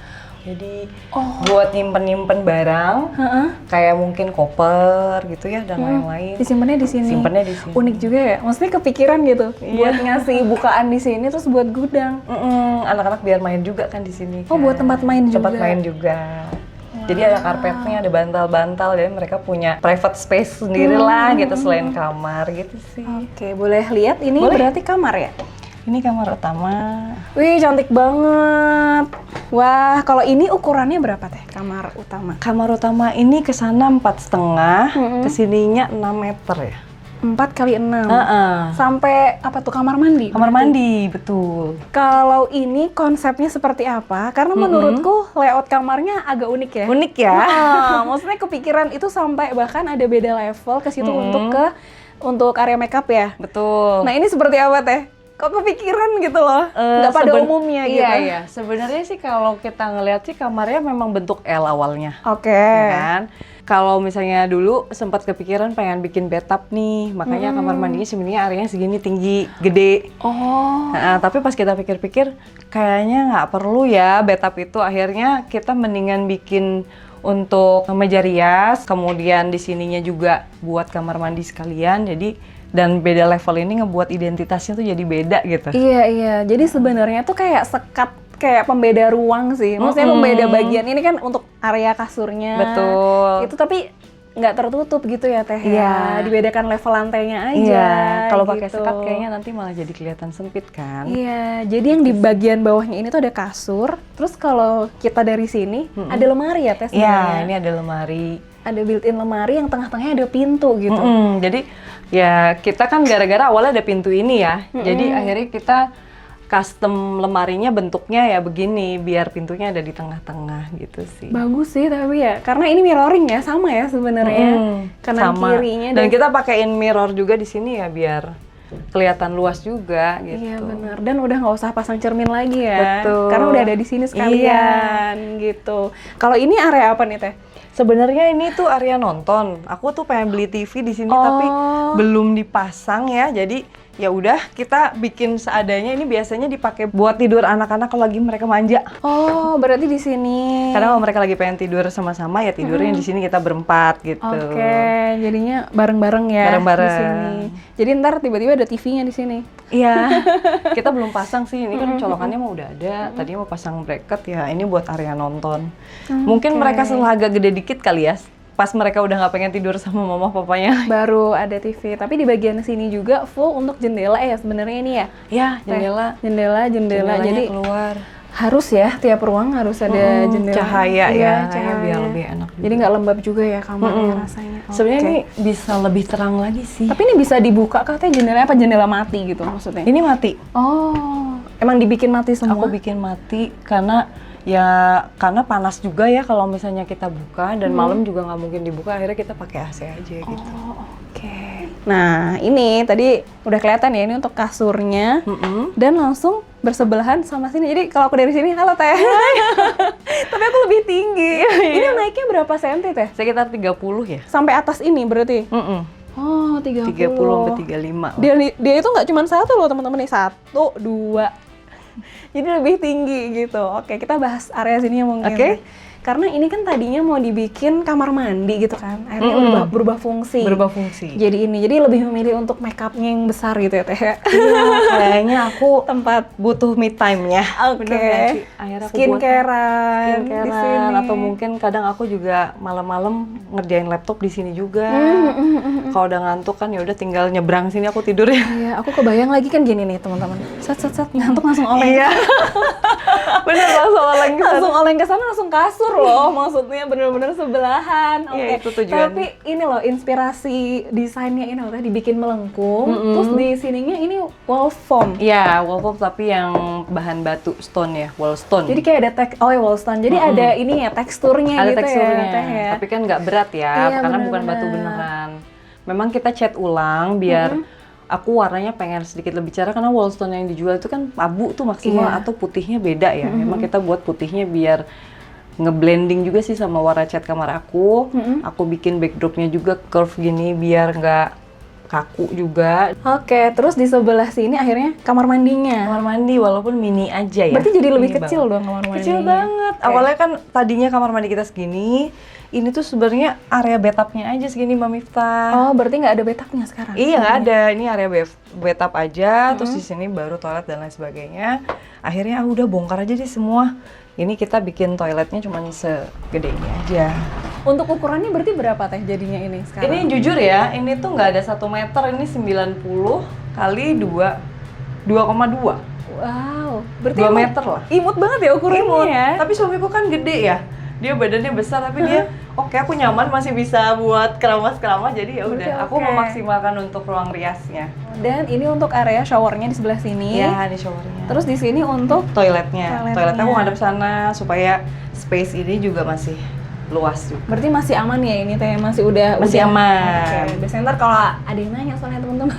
Jadi Oh. buat nyimpen-nyimpen barang, Heeh. kayak mungkin koper gitu ya dan lain-lain. Disimpannya di sini. Simpennya di sini. Unik juga ya. Maksudnya kepikiran gitu Iya. buat ngasih bukaan di sini terus buat gudang. Anak-anak biar main juga kan di sini. Oh, kan. buat tempat main juga. Tempat main juga. Jadi ada karpetnya, ada bantal-bantal, jadi mereka punya private space sendiri lah gitu selain kamar gitu sih. Oke, boleh lihat ini Boleh. berarti kamar ya? Ini kamar utama. Wih, cantik banget. Wah, kalau ini ukurannya berapa Teh kamar utama? Kamar utama ini kesana 4,5, kesininya 6 meter ya. 4 kali 6. Heeh. Sampai apa tuh kamar mandi? Kamar berarti? mandi, betul. Kalau ini konsepnya seperti apa? Karena menurutku layout kamarnya agak unik ya. Unik ya? Maksudnya kepikiran itu sampai bahkan ada beda level ke situ untuk area makeup ya. Betul. Nah, ini seperti apa Teh? Kok kepikiran gitu loh? Nggak pada umumnya gitu. Iya. Sebenarnya sih kalau kita ngeliat sih kamarnya memang bentuk L awalnya. Oke. Ya kan? Kalau misalnya dulu sempat kepikiran pengen bikin bathtub nih, makanya kamar mandinya sebenarnya areanya segini tinggi, gede. Oh. Nah, tapi pas kita pikir-pikir kayaknya nggak perlu ya bathtub itu. Akhirnya kita mendingan bikin untuk meja rias, kemudian di sininya juga buat kamar mandi sekalian. Jadi dan beda level ini ngebuat identitasnya tuh jadi beda gitu. Iya. Jadi sebenarnya tuh kayak sekat, kayak pembeda ruang sih. Maksudnya pembeda bagian ini kan untuk area kasurnya. Betul. Itu tapi nggak tertutup gitu ya Teh Iya. ya. Dibedakan level lantainya aja. Iya, kalau pakai gitu. sekat kayaknya nanti malah jadi kelihatan sempit kan. Iya, jadi yang di bagian bawahnya ini tuh ada kasur. Terus kalau kita dari sini ada lemari ya Teh Iya, sebenarnya. ini ada lemari. Ada built-in lemari yang tengah-tengahnya ada pintu gitu. Jadi ya kita kan gara-gara awalnya ada pintu ini ya. Jadi akhirnya kita custom lemarinya bentuknya ya begini biar pintunya ada di tengah-tengah gitu sih. Bagus sih tapi ya, karena ini mirroring ya, sama ya sebenarnya. Kanan Sama. kirinya Dan kita pakein mirror juga di sini ya biar kelihatan luas juga gitu. Iya benar, dan udah nggak usah pasang cermin lagi ya. Betul. Karena udah ada di sini sekalian gitu. Kalau ini area apa nih Teh? Sebenarnya ini tuh area nonton. Aku tuh pengen beli TV di sini tapi belum dipasang ya. Jadi ya udah kita bikin seadanya. Ini biasanya dipakai buat tidur anak-anak kalau lagi mereka manja. Oh, berarti di sini. Karena kalau mereka lagi pengen tidur sama-sama ya tidurnya di sini kita berempat gitu. Oke, jadinya bareng-bareng ya Bareng-bareng. di sini. Jadi ntar tiba-tiba ada TV-nya di sini. Iya. Kita belum pasang sih. Ini kan colokannya mau udah ada. Tadinya mau pasang bracket ya. Ini buat area nonton. Mungkin mereka setelah agak gede dikit kali ya. Pas mereka udah nggak pengen tidur sama mama papanya. Baru ada TV, tapi di bagian sini juga full untuk jendela ya sebenarnya ini ya. Ya, jendela. Jendela. Jendelanya Jadi keluar. Harus ya, tiap ruang harus ada jendela. Cahaya Iya, ya, cahaya. biar lebih enak. Jadi nggak lembab juga ya kamarnya rasanya. Sebenarnya Oke. ini bisa lebih terang lagi sih. Tapi ini bisa dibuka kah teh jendelanya apa jendela mati gitu maksudnya? Ini mati. Oh, emang dibikin mati semua? Aku bikin mati karena panas juga ya kalau misalnya kita buka dan malam juga nggak mungkin dibuka, akhirnya kita pakai AC aja gitu. Oh, oke. Nah, ini tadi udah kelihatan ya ini untuk kasurnya dan langsung bersebelahan sama sini. Jadi kalau aku dari sini, halo teh. Tapi aku lebih tinggi. Ini naiknya berapa senti teh? Sekitar 30 ya? Sampai atas ini berarti? Oh, 30. 30 sampai 35. Dia itu nggak cuma satu loh teman-teman nih, 1, 2. Jadi lebih tinggi gitu. Oke, kita bahas area sini mungkin. Oke. Karena ini kan tadinya mau dibikin kamar mandi gitu kan. Akhirnya berubah fungsi. Berubah fungsi. Jadi lebih memilih untuk make upnya yang besar gitu ya teh. Iya, kayaknya aku Tempat butuh me time-nya. Oke. Bener nggak sih? Akhirnya aku buat Skincare-an di sini. skincare-an atau mungkin kadang aku juga malam-malam ngerjain laptop di sini juga. Kalau udah ngantuk kan ya udah tinggal nyebrang sini aku tidur ya. Iya, aku kebayang lagi kan gini nih teman-teman. Set ngantuk langsung oleng. Iya. Bener langsung oleng ke sana. Langsung oleng ke sana langsung kasur loh, maksudnya bener-bener sebelahan. Oke. Iya, itu tujuannya. Tapi ini loh inspirasi desainnya ini loh dibikin melengkung, terus di sininya ini wall foam. Iya, wall foam tapi yang bahan batu stone ya, wall stone. Jadi kayak ada wall stone. Jadi ada ini ya teksturnya ada gitu teksturnya, ya, Teh ya. tapi kan nggak berat ya, Iya, karena bukan bener-bener. batu beneran. Memang kita cat ulang biar aku warnanya pengen sedikit lebih cerah karena wall stone yang dijual itu kan abu tuh maksimal Iya. atau putihnya beda ya. Memang kita buat putihnya biar ngeblending juga sih sama warna cat kamar aku. Aku bikin backdropnya juga curve gini biar nggak kaku juga. Oke, terus di sebelah sini akhirnya kamar mandinya. Kamar mandi walaupun mini aja ya. Berarti jadi lebih Mini kecil banget. dong kamar mandinya. Kecil banget. Awalnya kan tadinya kamar mandi kita segini. Ini tuh sebenarnya area bathtubnya aja segini Mbak Miftah. Oh, berarti nggak ada bathtubnya sekarang? Iya nggak ada, ini area bathtub aja, terus di sini baru toilet dan lain sebagainya. Akhirnya udah bongkar aja deh semua. Ini kita bikin toiletnya cuma segede ini aja. Untuk ukurannya berarti berapa teh jadinya ini sekarang? Ini jujur ya, ini tuh nggak ada 1 meter, ini 90 kali 2,2. Wow, berarti 2 emang meter lah. imut banget ya ukurannya Imut. ya. Tapi suamiku kan gede ya. Dia badannya besar tapi dia oke aku nyaman masih bisa buat keramas-keramas jadi ya Berarti udah aku oke. memaksimalkan untuk ruang riasnya. Dan ini untuk area showernya di sebelah sini. Iya, di showernya. Terus di sini untuk Toiletnya Toiletnya. aku ngadep sana supaya space ini juga masih luas juga. berarti masih aman ya ini teh masih udah aman. Oke, biasanya ntar kalau ada yang nanya soalnya teman-teman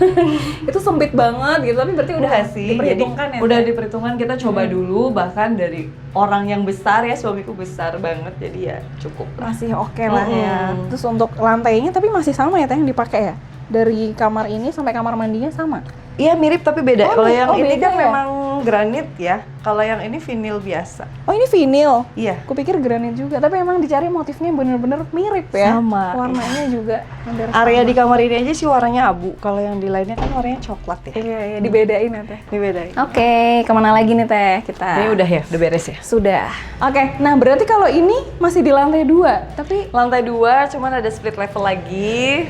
itu sempit banget gitu tapi berarti udah Udah sih, diperhitungkan jadi ya. udah diperhitungkan kita coba dulu bahkan dari orang yang besar ya suamiku besar banget jadi ya cukup lah. Masih oke lah ya. Terus untuk lantainya tapi masih sama ya teh yang dipakai ya? Dari kamar ini sampai kamar mandinya sama? Iya mirip tapi beda. Oh, Kalau yang ini beda kan ya? memang granit ya. Kalau yang ini vinil biasa. Oh ini vinil? Iya. Kupikir granit juga, tapi emang dicari motifnya bener-bener mirip ya. Sama, Warnanya juga hampir Area sama. di kamar ini aja sih warnanya abu. Kalau yang di lainnya kan warnanya coklat ya. Iya, dibedain ya teh. Ini beda. Oke, kemana lagi nih teh kita? Ini udah ya, udah beres ya. Sudah. Oke, nah berarti kalau ini masih di lantai 2, tapi Lantai 2 cuman ada split level lagi.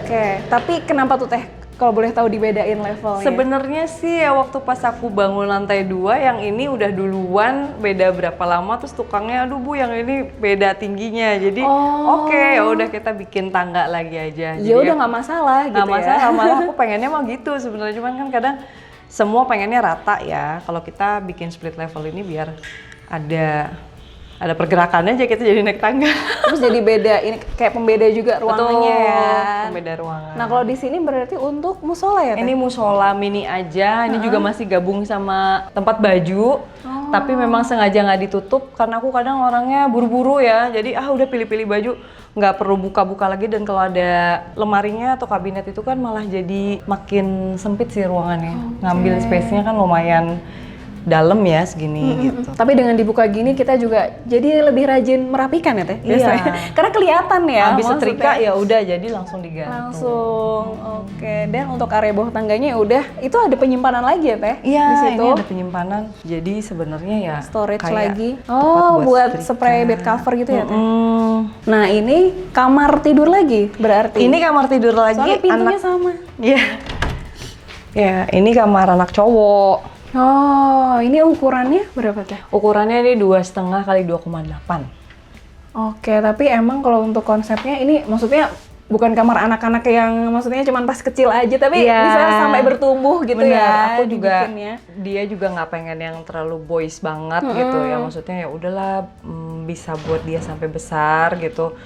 oke, tapi kenapa tuh teh? Kalau boleh tahu dibedain levelnya. Sebenarnya sih ya waktu pas aku bangun lantai 2 yang ini udah duluan beda berapa lama terus tukangnya aduh Bu yang ini beda tingginya. Jadi oke ya udah kita bikin tangga lagi aja. Ya udah nggak masalah gitu Nggak masalah, ya. malah aku pengennya mah gitu sebenarnya cuman kan kadang semua pengennya rata ya. Kalau kita bikin split level ini biar ada pergerakannya aja kita jadi naik tangga. Terus jadi beda, ini kayak pembeda juga ruangannya ya. Pembeda ruangan. Nah kalau di sini berarti untuk musola ya teh? Ini musola mini aja, ini juga masih gabung sama tempat baju. Tapi memang sengaja nggak ditutup karena aku kadang orangnya buru-buru ya. Jadi udah pilih-pilih baju, nggak perlu buka-buka lagi dan kalau ada lemarinya atau kabinet itu kan malah jadi makin sempit sih ruangannya. Ngambil space-nya kan lumayan dalam ya segini gitu. Tapi dengan dibuka gini kita juga jadi lebih rajin merapikan ya teh biasanya. Iya. Karena kelihatan ya. Habis maksudnya. setrika ya udah jadi langsung digantung. Langsung, oke. Dan untuk area bawah tangganya ya udah, itu ada penyimpanan lagi ya teh? Iya, di situ. ini ada penyimpanan. Jadi sebenarnya ya Storage kayak lagi. tempat Oh, buat setrika. spray bed cover gitu ya teh? Mm-mm. Nah ini kamar tidur lagi berarti? Ini kamar tidur lagi Soalnya pintunya anak. sama. Iya. Ya, ini kamar anak cowok. Oh, ini ukurannya berapa teh? Ukurannya ini 2,5 kali 2,8. Oke, tapi emang kalau untuk konsepnya ini maksudnya bukan kamar anak-anak yang maksudnya cuma pas kecil aja, tapi Iya. bisa sampai bertumbuh gitu Bener, ya. aku juga dibikinnya. dia juga nggak pengen yang terlalu boys banget gitu ya, maksudnya ya udahlah bisa buat dia sampai besar gitu.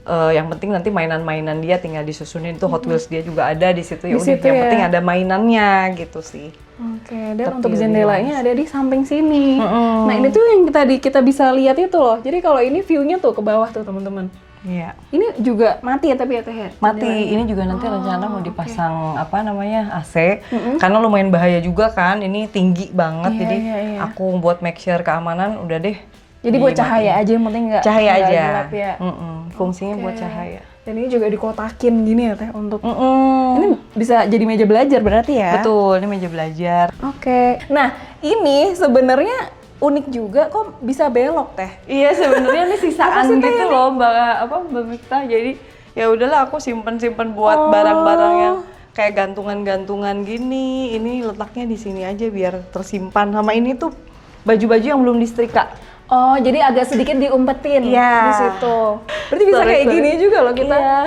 Yang penting nanti mainan-mainan dia tinggal disusunin tuh, Hot Wheels dia juga ada di situ ya Di udah, situ yang ya. penting ada mainannya gitu sih. Oke, dan Tapi untuk lebih jendelanya ada di samping sini. Nah, ini tuh yang kita bisa lihat itu loh. Jadi kalau ini view-nya tuh ke bawah tuh, teman-teman. Iya. Ini juga mati ya tapi ya Teh ya? Mati, jendelanya? ini juga nanti rencana mau dipasang apa namanya AC, karena lumayan bahaya juga kan, ini tinggi banget, Iya, jadi iya. aku buat make sure keamanan udah deh. Jadi buat dimatiin. cahaya aja, yang penting nggak Cahaya nggak aja. gelap ya. Fungsinya buat Oke. cahaya. Dan ini juga dikotakin gini ya Teh untuk ini bisa jadi meja belajar berarti ya? Betul, ini meja belajar. Oke. Nah, ini sebenarnya unik juga kok bisa belok Teh. Iya, sebenarnya ini sisaan Apa sih, Teh, gitu ini? loh, Mbak Mikta. Jadi ya udahlah aku simpen-simpen buat barang-barang yang kayak gantungan-gantungan gini. Ini letaknya di sini aja biar tersimpan. Sama ini tuh baju-baju yang belum disetrika. Oh, jadi agak sedikit diumpetin Iya. di situ. Berarti bisa kayak Sorry. gini juga loh kita Iya.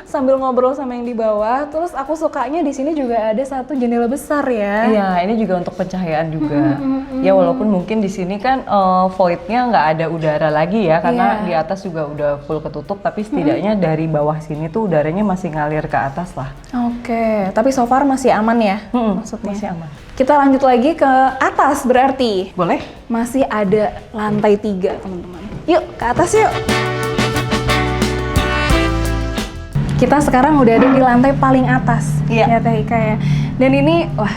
sambil ngobrol sama yang di bawah. Terus aku sukanya di sini juga ada satu jendela besar ya. Iya, ini juga untuk pencahayaan juga. Ya walaupun mungkin di sini kan void-nya nggak ada udara lagi ya, karena Iya. di atas juga udah full ketutup. Tapi setidaknya dari bawah sini tuh udaranya masih ngalir ke atas lah. Oke, tapi so far masih aman ya maksudnya. Masih aman. Kita lanjut lagi ke atas berarti. Boleh? Masih ada lantai 3 teman-teman. Yuk ke atas yuk. Kita sekarang udah ada di lantai paling atas. Iya. Ya Teh Ika ya. Dan ini wah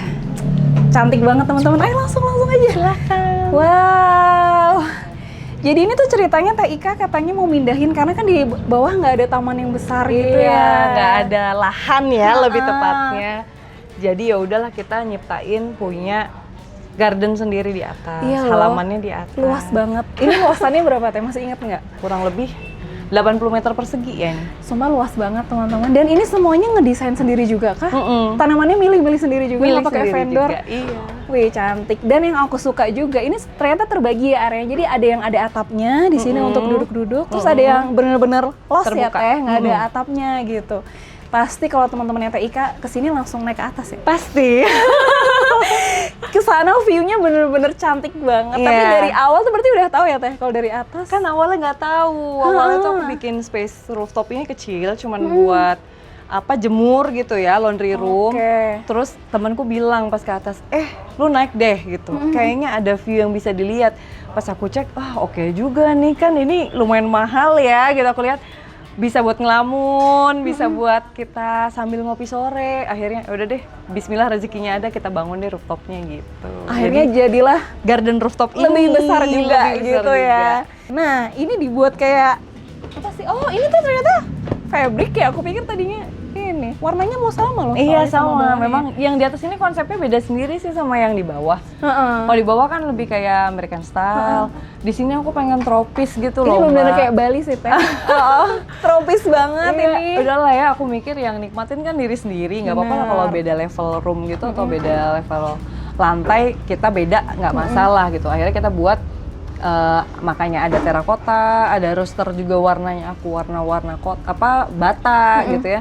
cantik banget teman-teman. Ayo langsung aja. Silakan. Wow. Jadi ini tuh ceritanya Teh Ika katanya mau mindahin karena kan di bawah nggak ada taman yang besar gitu ya. Iya, nggak ada lahan ya lebih tepatnya. Jadi ya udahlah kita nyiptain punya garden sendiri di atas, Iya loh. halamannya di atas. Luas banget. Ini luasannya berapa Teh? Masih ingat nggak? Kurang lebih 80 meter persegi ya ini. Sumpah luas banget teman-teman. Dan ini semuanya ngedesain sendiri juga kah? Tanamannya milih-milih sendiri juga, Milih nggak pakai sendiri vendor. juga, iya. Wih cantik. Dan yang aku suka juga ini ternyata terbagi ya areanya. Jadi ada yang ada atapnya di sini untuk duduk-duduk. Terus ada yang bener-bener los ya Terbuka. Teh, nggak ada atapnya gitu. Pasti kalau teman-temannya Teh Ika kesini langsung naik ke atas ya. Pasti. Kesana view-nya bener-bener cantik banget. Tapi Iya. dari awal tuh berarti udah tahu ya Teh kalau dari atas. Kan awalnya nggak tahu. Awalnya tuh aku bikin space rooftop ini kecil, cuman buat apa jemur gitu ya, laundry room. Oke. Terus temanku bilang pas ke atas, lu naik deh gitu. Kayaknya ada view yang bisa dilihat. Pas aku cek, oke juga nih, kan ini lumayan mahal ya gitu. Aku lihat bisa buat ngelamun, bisa buat kita sambil ngopi sore. Akhirnya udah deh, bismillah rezekinya ada, kita bangun deh rooftopnya gitu. Akhirnya jadilah garden rooftop ini lebih besar juga lebih besar gitu juga. ya. Nah, ini dibuat kayak apa sih? Oh, ini tuh ternyata fabric ya. Aku pikir tadinya ini. Warnanya mau sama loh. Iya soalnya sama, bawahnya. memang yang di atas ini konsepnya beda sendiri sih sama yang di bawah. Heeh. Kalau di bawah kan lebih kayak American style. Di sini aku pengen tropis gitu Ini loh, bener-bener Mbak. kayak Bali sih, Teh. Tropis banget Iya, ini. udahlah ya, aku mikir yang nikmatin kan diri sendiri, nggak apa-apa lah kalau beda level room gitu atau beda level lantai, kita beda nggak masalah gitu. Akhirnya kita buat makanya ada terakota, ada roster juga warnanya aku warna-warna bata gitu ya,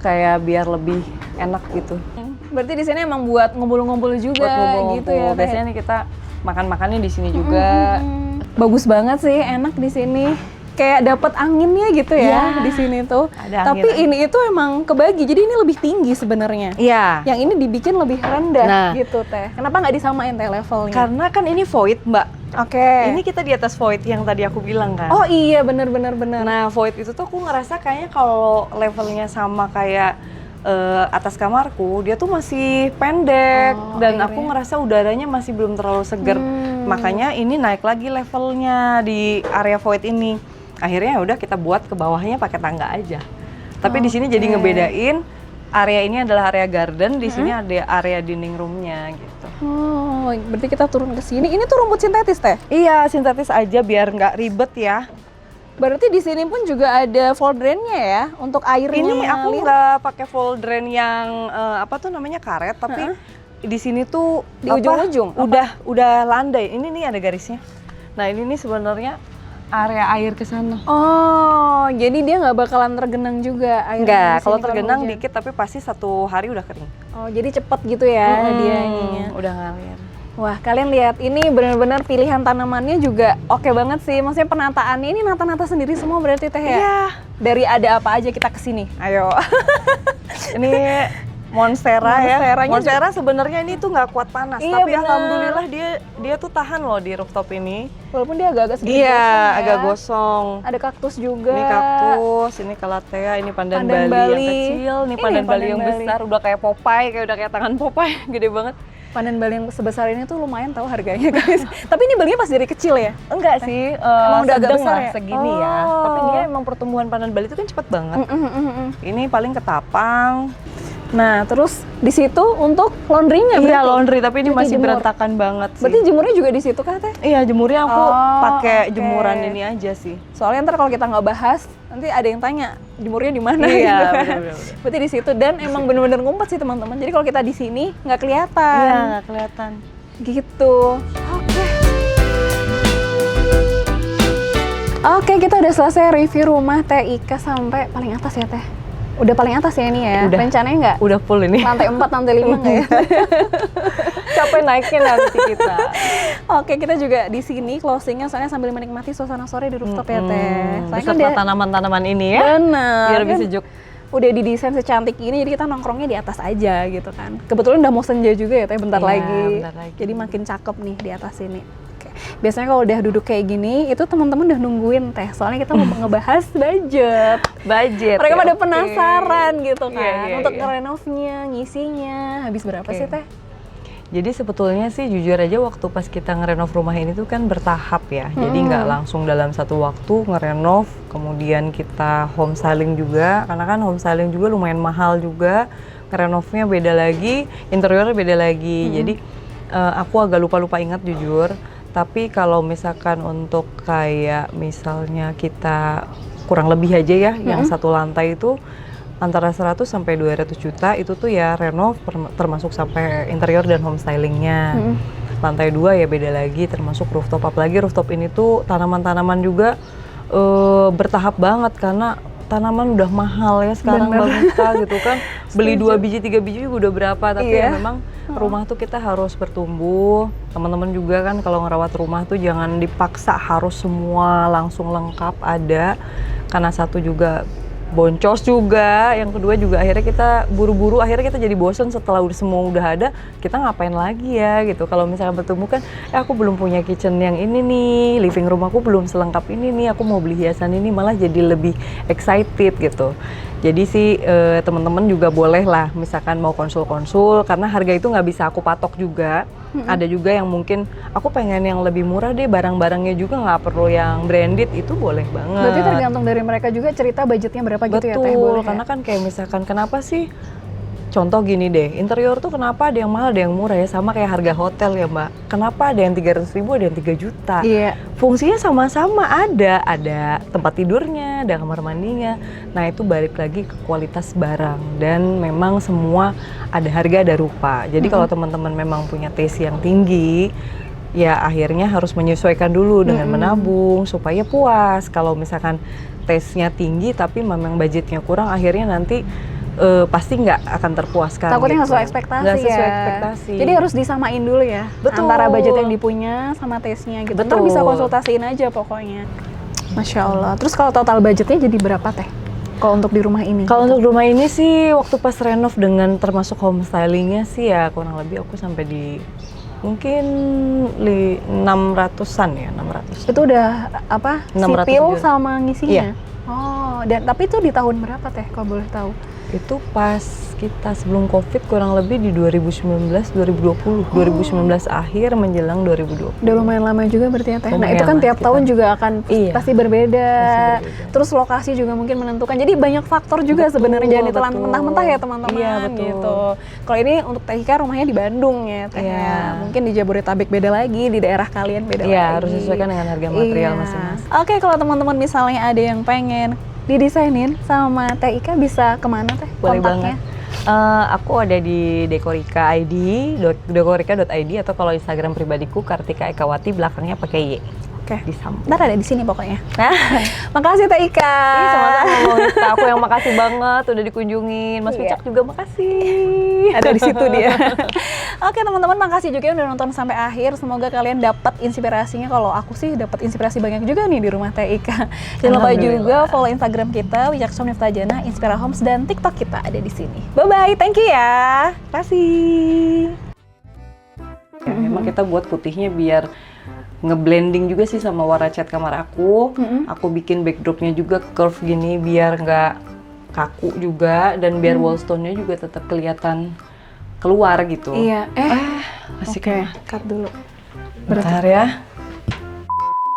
kayak biar lebih enak gitu. Berarti di sini emang buat ngumpul-ngumpul juga Buat ngumpul-ngumpul. gitu ya. Teh. Biasanya nih kita makan-makannya di sini juga. Bagus banget sih, enak di sini. Kayak dapat anginnya gitu ya Iya, di sini tuh. ada Tapi angin. ini itu emang kebagi, jadi ini lebih tinggi sebenarnya. Iya. Yang ini dibikin lebih rendah Nah. gitu Teh. Kenapa nggak disamain Teh levelnya? Karena kan ini void, Mbak. Oke. Ini kita di atas void yang tadi aku bilang kan. Oh iya bener. Nah, void itu tuh aku ngerasa kayaknya kalau levelnya sama kayak atas kamarku, dia tuh masih pendek dan aku ngerasa udaranya masih belum terlalu seger. Makanya ini naik lagi levelnya di area void ini. Akhirnya ya udah kita buat ke bawahnya pakai tangga aja. Tapi di sini jadi ngebedain area ini adalah area garden, di sini ada area dining roomnya gitu. Oh, berarti kita turun ke sini. Ini tuh rumput sintetis Teh. Iya, sintetis aja biar nggak ribet ya. Berarti di sini pun juga ada fall drain-nya ya untuk airnya Ini aku mengalir. nggak pakai full drain yang apa tuh namanya karet, tapi di sini tuh Di ujung-ujung, udah landai. Ini nih ada garisnya. Nah ini nih sebenarnya area air ke sana. Oh, jadi dia nggak bakalan tergenang juga airnya di Enggak, sini kalau tergenang hujan. dikit tapi pasti 1 hari udah kering. Oh, jadi cepet gitu ya dia ininya. Udah ngalir. Wah, kalian lihat ini benar-benar pilihan tanamannya juga oke banget sih. Maksudnya penataannya ini nata-nata sendiri semua berarti Teh ya? Iya. Dari ada apa aja kita kesini. Ayo. Ini Monstera ya. Monsteranya Monstera sebenarnya ini tuh nggak kuat panas, Iya, tapi bener. alhamdulillah dia tuh tahan loh di rooftop ini. Walaupun dia agak-agak sedikit Iya, gosong ya. agak gosong. Ada kaktus juga. Ini kaktus, ini calathea, ini pandan, Pandan Bali, Bali. yang kecil, ini Ini pandan Bali pandan yang Bali. besar, udah kayak Popeye, udah kayak tangan Popeye, gede banget. Pandan Bali yang sebesar ini tuh lumayan tahu harganya guys. Tapi ini belinya pas dari kecil ya? Enggak sih, Emang udah agak sedang besar lah ya? segini ya. Oh. Tapi dia emang pertumbuhan pandan Bali itu kan cepet banget. Ini paling ketapang. Nah, terus di situ untuk laundry-nya Iya berarti? laundry, tapi ini Cuci masih jemur. berantakan banget sih. Berarti jemurnya juga di situ kah Teh? Iya jemurnya aku Oh, pakai oke. jemuran ini aja sih. Soalnya ntar kalau kita nggak bahas, nanti ada yang tanya jemurnya di mana. Iya, gitu kan. bener-bener. Berarti di situ dan emang bener-bener ngumpet sih teman-teman. Jadi kalau kita di sini nggak kelihatan. Iya nggak kelihatan. Gitu. Oke, kita udah selesai review rumah Teh Ika sampai paling atas ya Teh. Udah paling atas ya ini ya. Udah. Rencananya nggak? Udah full ini. Lantai 4, lantai 5 nggak ya? Capek naikin nanti kita. Oke, kita juga di sini closingnya soalnya sambil menikmati suasana sore di rooftop ya Teh. Soalnya kan Beserta dia tanaman-tanaman ini ya. bener. Biar lebih kan sejuk. Udah didesain secantik ini, jadi kita nongkrongnya di atas aja gitu kan. Kebetulan udah mau senja juga ya Teh, bentar Iya, lagi. bentar lagi. Jadi makin cakep nih di atas ini. Oke. Biasanya kalau udah duduk kayak gini, itu teman-teman udah nungguin Teh. Soalnya kita mau ngebahas budget. Budget. Mereka ya, pada oke. penasaran gitu kan. Iya, iya, Untuk iya. ngerenovnya, ngisinya, habis berapa Oke. sih Teh? Jadi sebetulnya sih jujur aja waktu pas kita ngerenov rumah ini tuh kan bertahap ya. Jadi nggak langsung dalam satu waktu ngerenov, kemudian kita home styling juga. Karena kan home styling juga lumayan mahal juga. Ngerenovnya beda lagi, interiornya beda lagi. Jadi aku agak lupa-lupa ingat jujur. Tapi kalau misalkan untuk kayak misalnya kita kurang lebih aja ya, yang satu lantai itu antara 100 sampai 200 juta itu tuh ya renov termasuk sampai interior dan home stylingnya. Lantai 2 ya beda lagi termasuk rooftop, apalagi rooftop ini tuh tanaman-tanaman juga bertahap banget karena tanaman udah mahal ya sekarang Mbak Mita gitu kan. Beli 2 biji 3 biji juga udah berapa, tapi ya memang rumah tuh kita harus bertumbuh. Teman-teman juga kan kalau ngerawat rumah tuh jangan dipaksa harus semua langsung lengkap ada, karena satu juga boncos juga, yang kedua juga akhirnya kita buru-buru, akhirnya kita jadi bosan setelah semua udah ada, kita ngapain lagi ya gitu. Kalau misalnya bertumbuh kan, aku belum punya kitchen yang ini nih, living room aku belum selengkap ini nih, aku mau beli hiasan ini, malah jadi lebih excited gitu. Jadi sih teman-teman juga boleh lah misalkan mau konsul-konsul, karena harga itu nggak bisa aku patok juga. Ada juga yang mungkin aku pengen yang lebih murah deh, barang-barangnya juga nggak perlu yang branded, itu boleh banget. Berarti tergantung dari mereka juga cerita budgetnya berapa gitu ya Teh, Betul, boleh karena ya? kan kayak misalkan kenapa sih, contoh gini deh, interior tuh kenapa ada yang mahal ada yang murah ya, sama kayak harga hotel ya Mbak. Kenapa ada yang 300.000 ada yang 3 juta? Iya. Fungsinya sama-sama, ada tempat tidurnya, ada kamar mandinya. Nah itu balik lagi ke kualitas barang, dan memang semua ada harga ada rupa. Jadi kalau teman-teman memang punya taste yang tinggi, ya akhirnya harus menyesuaikan dulu dengan menabung supaya puas. Kalau misalkan taste-nya tinggi tapi memang budgetnya kurang, akhirnya nanti pasti nggak akan terpuaskan. Takutnya nggak gitu. sesuai ekspektasi Nggak sesuai ya. ekspektasi. Jadi harus disamain dulu ya. Betul. Antara budget yang dipunya sama taste-nya gitu. Ntar Betul. bisa konsultasiin aja pokoknya. Masya Allah. Terus kalau total budgetnya jadi berapa Teh? Kalau untuk di rumah ini? Kalau untuk rumah ini sih waktu pas renov dengan termasuk home stylingnya sih ya kurang lebih aku sampai di mungkin 600-an ya, 600. Itu udah apa? 600 Sipil juta. sama ngisinya? Iya. Oh, dan tapi itu di tahun berapa Teh kalau boleh tahu? Itu pas kita sebelum Covid kurang lebih di 2019, 2020, 2019 akhir menjelang 2020. Udah lumayan lama juga berarti ya Teh. Nah Lumayan itu kan lah tiap kita. tahun juga akan Iya. pasti berbeda. Pasti berbeda. Terus lokasi juga mungkin menentukan. Jadi banyak faktor juga Betul, sebenarnya, jangan ditelan betul. mentah-mentah ya teman-teman. Iya, betul. Gitu. Kalau ini untuk Teh Ika rumahnya di Bandung ya Teh. Iya. Ya. Mungkin di Jabodetabek beda lagi, di daerah kalian beda lagi. Iya, harus disesuaikan dengan harga material Iya. masing-masing. Oke, kalau teman-teman misalnya ada yang pengen didesainin sama Teh Ika bisa kemana Teh? Boleh Kontaknya? banget. Aku ada di dekorika.id atau kalau Instagram pribadiku Kartika Ekawati, belakangnya pakai Y. Oke. Disambung. Ntar ada di sini pokoknya. Makasih Teh Ika. Sama-sama Monita, aku yang makasih banget udah dikunjungin. Mas Iya. Wicak juga makasih. Ada di situ dia. Oke teman-teman, makasih juga yang udah nonton sampai akhir. Semoga kalian dapat inspirasinya. Kalau aku sih dapat inspirasi banyak juga nih di rumah Teh Ika. Jangan lupa juga follow Instagram kita Wijaksono Miftajana, Inspira Homes, dan TikTok kita ada di sini. Bye bye, thank you ya. Kasih. Ya, memang kita buat putihnya biar ngeblending juga sih sama warna cat kamar aku. Aku bikin backdropnya juga curve gini biar nggak kaku juga dan biar wallstone-nya juga tetap kelihatan keluar gitu. Iya. Asik Oke, ya. cut dulu. Bentar ya.